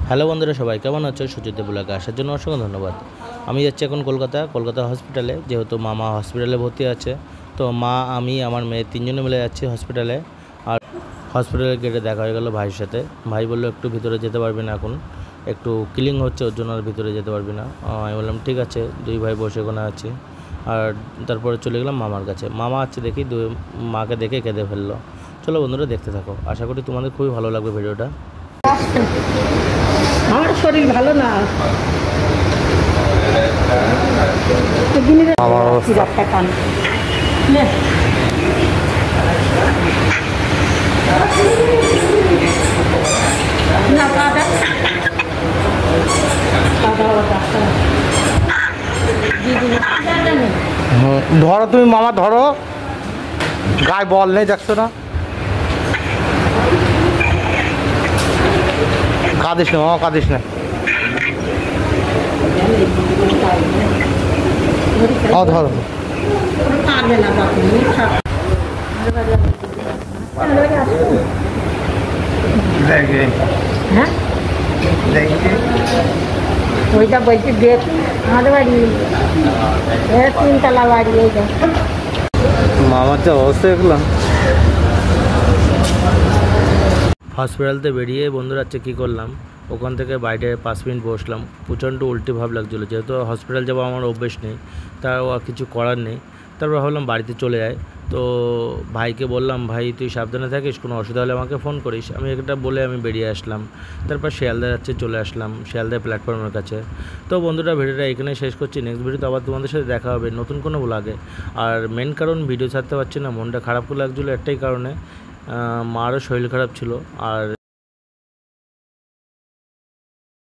Hello বন্ধুরা, সবাই কেমন আছো? সুচিত ব্লগে আসার জন্য অসংখ্য ধন্যবাদ। আমি যাচ্ছি এখন কলকাতা হসপিটালে, যেহেতু মামা হসপিটালে ভর্তি আছে। তো মা, আমি, আমার মেয়ে তিনজনে মিলে যাচ্ছি হসপিটালে। আর হসপিটালের গেটে দেখা হয়ে গেল ভাইয়ের সাথে। ভাই বললো একটু ভিতরে যেতে পারবি না, এখন একটু ক্লিং হচ্ছে, ওর জন্য আর ভিতরে যেতে পারবি না। আমি বললাম ঠিক আছে। দুই ভাই বসে ওখানে আছি। আর তারপরে চলে গেলাম মামার কাছে। মামা আছে দেখি, মাকে দেখে কেঁদে ফেললো। চলো বন্ধুরা, দেখতে থাকো। আশা করি তোমাদের খুবই ভালো লাগবে ভিডিওটা। আমার শরীর ভালো না, ধরো তুমি মামা, ধরো, গায়ে বল নেই, দেখছো না? কাঁদিস না মামা, কাঁদিস না। ধরো। ওইটা বলছি দেখ, আমাদের বাড়ি তিনতলা বাড়ি। এইটা মামার যা অবস্থা দেখলাম। হসপিটালতে বেরিয়ে বন্ধুরা হচ্ছে কী করলাম, ওখান থেকে বাইরে 5 মিনিট বসলাম। প্রচণ্ড উল্টি ভাব লাগছিলো, যেহেতু হসপিটাল যাবো আমার অভ্যেস নেই, তাও কিছু করার নেই। তারপর ভাবলাম বাড়িতে চলে যাই। তো ভাইকে বললাম, ভাই তুই সাবধানে থাকিস, কোনো অসুবিধা হলে আমাকে ফোন করিস। আমি এটা বলে আমি বেরিয়ে আসলাম। তারপর শিয়ালদা যাচ্ছে, চলে আসলাম শিয়ালদা প্ল্যাটফর্মের কাছে। তো বন্ধুরা, ভিডিওটা এখানে শেষ করছি। নেক্সট ভিডিওতে আবার তোমাদের সাথে দেখা হবে নতুন কোনো ব্লগে। আর মেন কারণ ভিডিও ছাড়তে পারছি না, মনটা খারাপ লাগছিলো একটাই কারণে, মারও শরীর খারাপ ছিল। আর